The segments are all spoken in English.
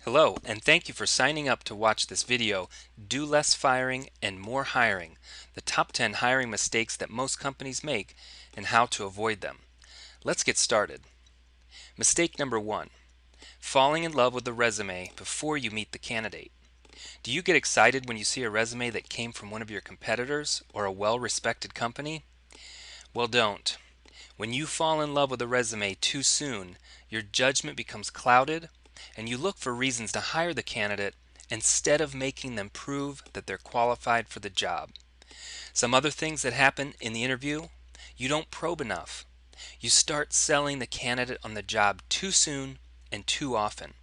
Hello, and thank you for signing up to watch this video, Do Less Firing and More Hiring, the top 10 hiring mistakes that most companies make and how to avoid them. Let's get started. Mistake number 1, falling in love with the resume before you meet the candidate. Do you get excited when you see a resume that came from one of your competitors or a well-respected company? Well, don't. When you fall in love with a resume too soon, your judgment becomes clouded and you look for reasons to hire the candidate instead of making them prove that they're qualified for the job. Some other things that happen in the interview: you don't probe enough. You start selling the candidate on the job too soon and too often.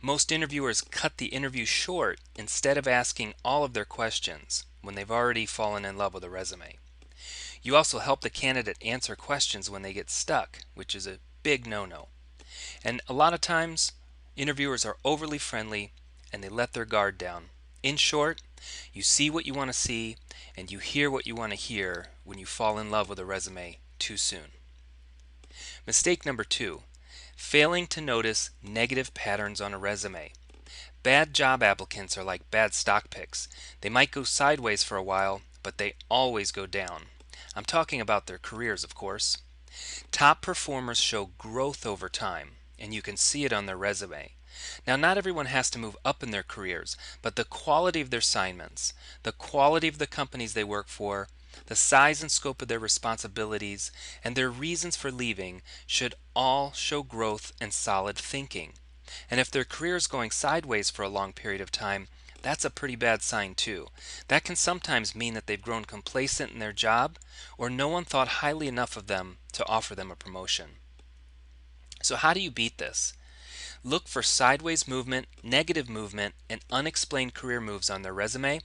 Most interviewers cut the interview short instead of asking all of their questions when they've already fallen in love with a resume. You also help the candidate answer questions when they get stuck, which is a big no-no. And a lot of times, interviewers are overly friendly and they let their guard down. In short, you see what you want to see and you hear what you want to hear when you fall in love with a resume too soon. Mistake number 2, failing to notice negative patterns on a resume. Bad job applicants are like bad stock picks. They might go sideways for a while, but they always go down. I'm talking about their careers, of course. Top performers show growth over time, and you can see it on their resume. Now, not everyone has to move up in their careers, but the quality of their assignments, the quality of the companies they work for, the size and scope of their responsibilities, and their reasons for leaving should all show growth and solid thinking. And if their career is going sideways for a long period of time, that's a pretty bad sign too. That can sometimes mean that they've grown complacent in their job, or no one thought highly enough of them to offer them a promotion. So how do you beat this? Look for sideways movement, negative movement, and unexplained career moves on their resume,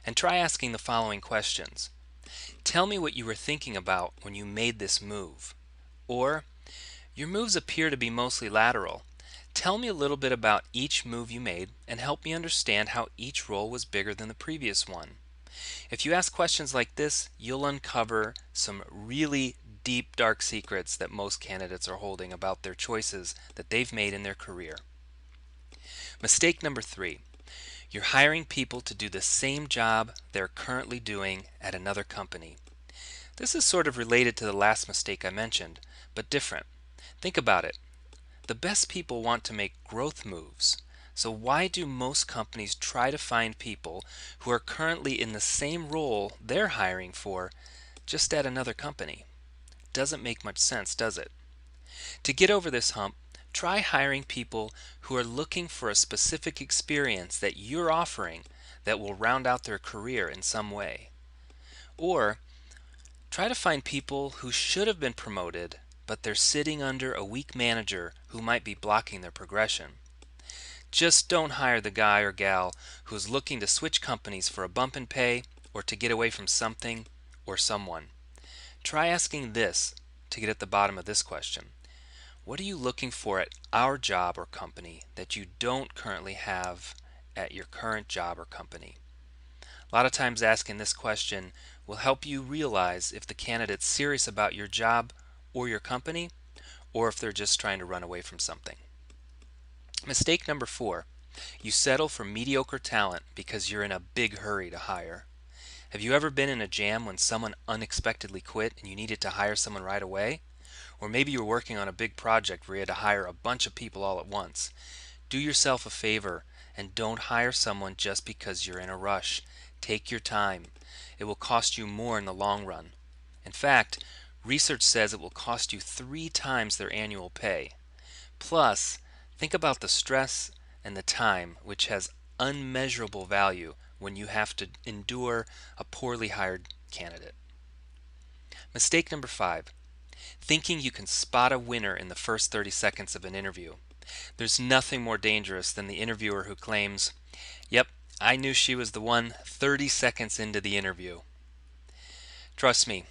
and try asking the following questions. Tell me what you were thinking about when you made this move. Or, your moves appear to be mostly lateral. Tell me a little bit about each move you made and help me understand how each role was bigger than the previous one. If you ask questions like this, you'll uncover some really deep, dark secrets that most candidates are holding about their choices that they've made in their career. Mistake number 3, you're hiring people to do the same job they're currently doing at another company. This is sort of related to the last mistake I mentioned, but different. Think about it. The best people want to make growth moves. So why do most companies try to find people who are currently in the same role they're hiring for, just at another company? Doesn't make much sense, does it? To get over this hump, try hiring people who are looking for a specific experience that you're offering that will round out their career in some way. Or try to find people who should have been promoted, but they're sitting under a weak manager who might be blocking their progression. Just don't hire the guy or gal who's looking to switch companies for a bump in pay or to get away from something or someone. Try asking this to get at the bottom of this question. What are you looking for at our job or company that you don't currently have at your current job or company? A lot of times asking this question will help you realize if the candidate's serious about your job or your company, or if they're just trying to run away from something. Mistake number 4, you settle for mediocre talent because you're in a big hurry to hire. Have you ever been in a jam when someone unexpectedly quit and you needed to hire someone right away? Or maybe you're working on a big project where you had to hire a bunch of people all at once. Do yourself a favor and don't hire someone just because you're in a rush. Take your time. It will cost you more in the long run. In fact, research says it will cost you 3 times their annual pay. Plus, think about the stress and the time, which has unmeasurable value when you have to endure a poorly hired candidate. Mistake number 5, thinking you can spot a winner in the first 30 seconds of an interview. There's nothing more dangerous than the interviewer who claims, "Yep, I knew she was the one 30 seconds into the interview." Trust me,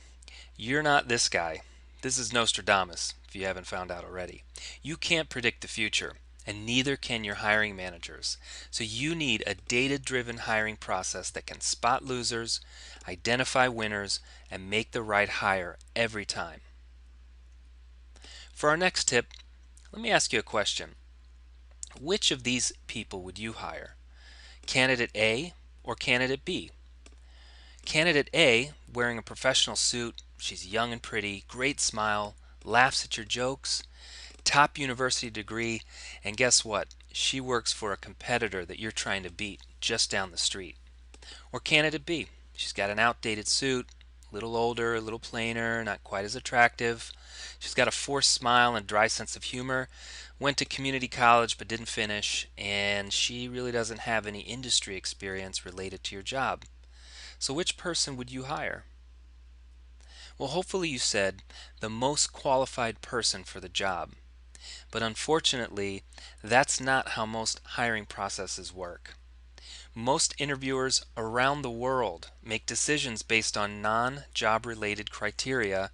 you're not this guy. This is Nostradamus, if you haven't found out already. You can't predict the future, and neither can your hiring managers. So you need a data-driven hiring process that can spot losers, identify winners, and make the right hire every time. For our next tip, let me ask you a question. Which of these people would you hire? Candidate A or candidate B? Candidate A, wearing a professional suit, she's young and pretty, great smile, laughs at your jokes, top university degree, and guess what? She works for a competitor that you're trying to beat just down the street. Or candidate B, she's got an outdated suit, a little older, a little plainer, not quite as attractive. She's got a forced smile and dry sense of humor, went to community college but didn't finish, and she really doesn't have any industry experience related to your job. So which person would you hire? Well, hopefully you said the most qualified person for the job. But unfortunately, that's not how most hiring processes work. Most interviewers around the world make decisions based on non-job related criteria,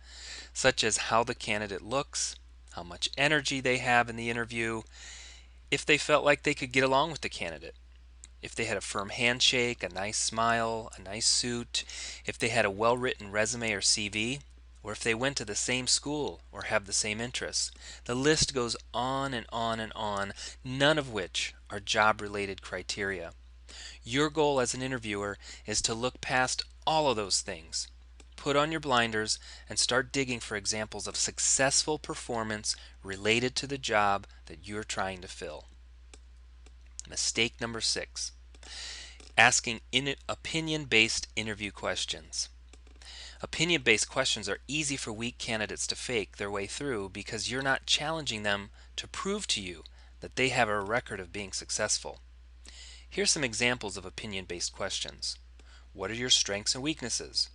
such as how the candidate looks, how much energy they have in the interview, if they felt like they could get along with the candidate, if they had a firm handshake, a nice smile, a nice suit, if they had a well-written resume or CV, or if they went to the same school or have the same interests. The list goes on and on and on, none of which are job-related criteria. Your goal as an interviewer is to look past all of those things. Put on your blinders and start digging for examples of successful performance related to the job that you're trying to fill. Mistake number 6. Asking opinion-based interview questions. Opinion-based questions are easy for weak candidates to fake their way through because you're not challenging them to prove to you that they have a record of being successful. Here's some examples of opinion-based questions. What are your strengths and weaknesses?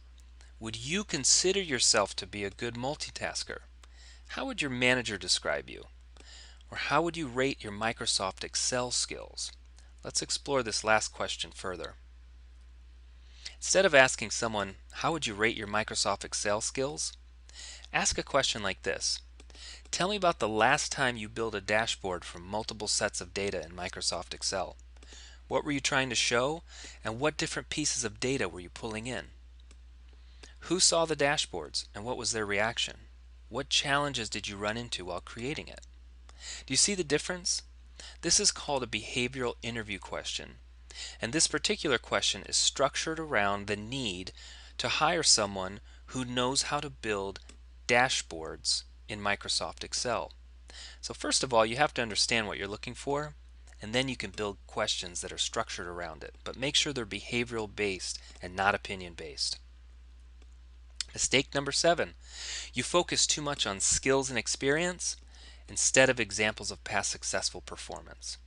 Would you consider yourself to be a good multitasker? How would your manager describe you? Or how would you rate your Microsoft Excel skills? Let's explore this last question further. Instead of asking someone, how would you rate your Microsoft Excel skills? Ask a question like this. Tell me about the last time you built a dashboard from multiple sets of data in Microsoft Excel. What were you trying to show, and what different pieces of data were you pulling in? Who saw the dashboards, and what was their reaction? What challenges did you run into while creating it? Do you see the difference? This is called a behavioral interview question, and this particular question is structured around the need to hire someone who knows how to build dashboards in Microsoft Excel. So first of all, you have to understand what you're looking for, and then you can build questions that are structured around it. But make sure they're behavioral based and not opinion based. Mistake number 7. You focus too much on skills and experience instead of examples of past successful performance.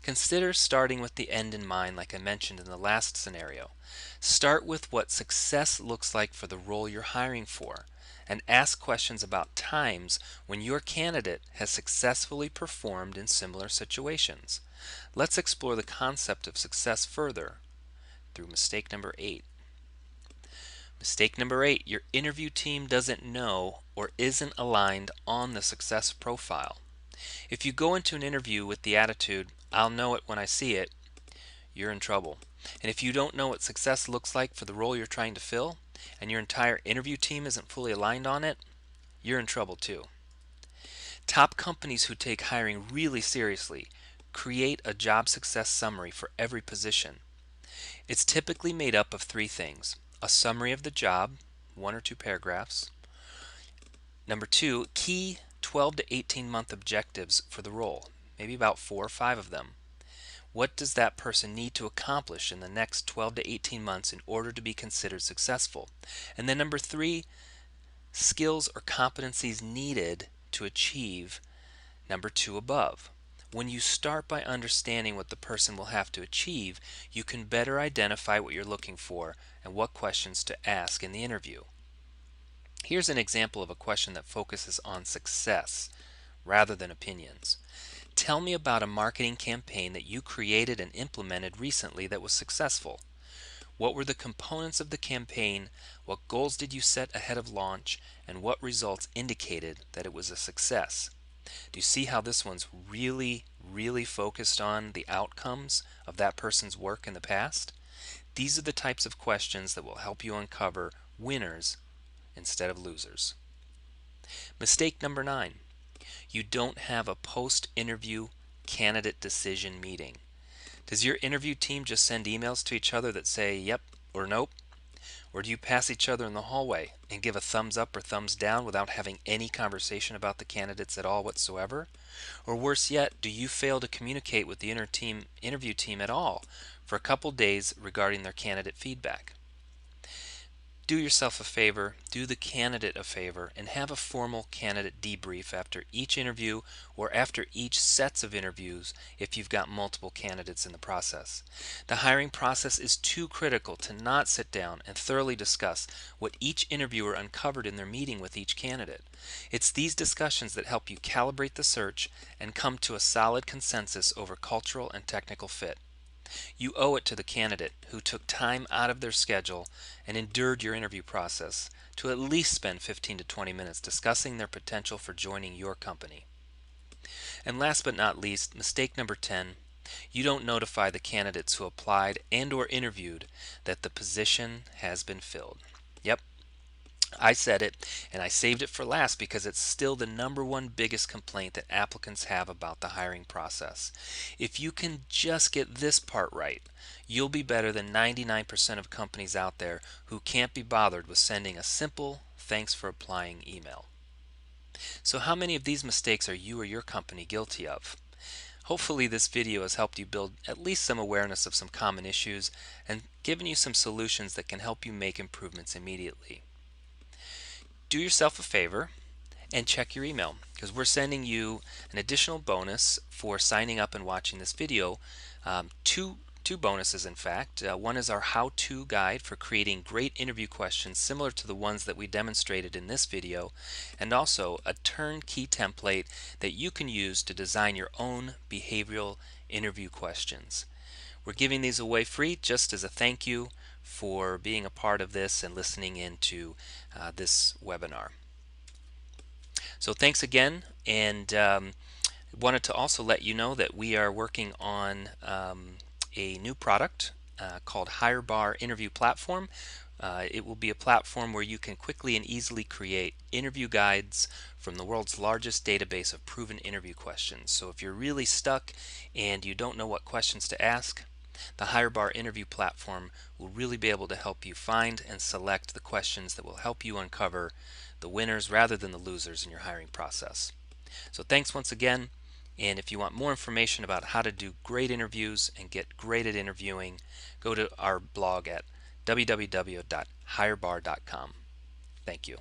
Consider starting with the end in mind, like I mentioned in the last scenario. Start with what success looks like for the role you're hiring for, and ask questions about times when your candidate has successfully performed in similar situations. Let's explore the concept of success further through mistake number 8. Mistake number 8, your interview team doesn't know or isn't aligned on the success profile. If you go into an interview with the attitude, I'll know it when I see it, you're in trouble. And if you don't know what success looks like for the role you're trying to fill, and your entire interview team isn't fully aligned on it, you're in trouble too. Top companies who take hiring really seriously create a job success summary for every position. It's typically made up of 3 things. A summary of the job, 1 or 2 paragraphs. Number 2, key 12 to 18 month objectives for the role, maybe about 4 or 5 of them. What does that person need to accomplish in the next 12 to 18 months in order to be considered successful? And then number 3, skills or competencies needed to achieve number 2 above. When you start by understanding what the person will have to achieve, you can better identify what you're looking for and what questions to ask in the interview. Here's an example of a question that focuses on success rather than opinions. Tell me about a marketing campaign that you created and implemented recently that was successful. What were the components of the campaign? What goals did you set ahead of launch? And what results indicated that it was a success? Do you see how this one's really focused on the outcomes of that person's work in the past? These are the types of questions that will help you uncover winners instead of losers. Mistake number 9. You don't have a post-interview candidate decision meeting. Does your interview team just send emails to each other that say yep or nope? Or do you pass each other in the hallway and give a thumbs up or thumbs down without having any conversation about the candidates at all whatsoever? Or worse yet, do you fail to communicate with the interview team at all for a couple days regarding their candidate feedback? Do yourself a favor, do the candidate a favor, and have a formal candidate debrief after each interview or after each sets of interviews if you've got multiple candidates in the process. The hiring process is too critical to not sit down and thoroughly discuss what each interviewer uncovered in their meeting with each candidate. It's these discussions that help you calibrate the search and come to a solid consensus over cultural and technical fit. You owe it to the candidate who took time out of their schedule and endured your interview process to at least spend 15 to 20 minutes discussing their potential for joining your company. And last but not least, mistake number 10, you don't notify the candidates who applied and or interviewed that the position has been filled. Yep, I said it, and I saved it for last because it's still the number one biggest complaint that applicants have about the hiring process. If you can just get this part right, you'll be better than 99% of companies out there who can't be bothered with sending a simple "thanks for applying" email. So how many of these mistakes are you or your company guilty of? Hopefully this video has helped you build at least some awareness of some common issues and given you some solutions that can help you make improvements immediately. Do yourself a favor and check your email because we're sending you an additional bonus for signing up and watching this video. Two bonuses, in fact. One is our how-to guide for creating great interview questions similar to the ones that we demonstrated in this video, and also a turnkey template that you can use to design your own behavioral interview questions. We're giving these away free just as a thank you for being a part of this and listening into this webinar. So thanks again, and wanted to also let you know that we are working on a new product called HireBar Interview Platform. It will be a platform where you can quickly and easily create interview guides from the world's largest database of proven interview questions. So if you're really stuck and you don't know what questions to ask, the HireBar interview platform will really be able to help you find and select the questions that will help you uncover the winners rather than the losers in your hiring process. So thanks once again, and if you want more information about how to do great interviews and get great at interviewing, go to our blog at www.hirebar.com. Thank you.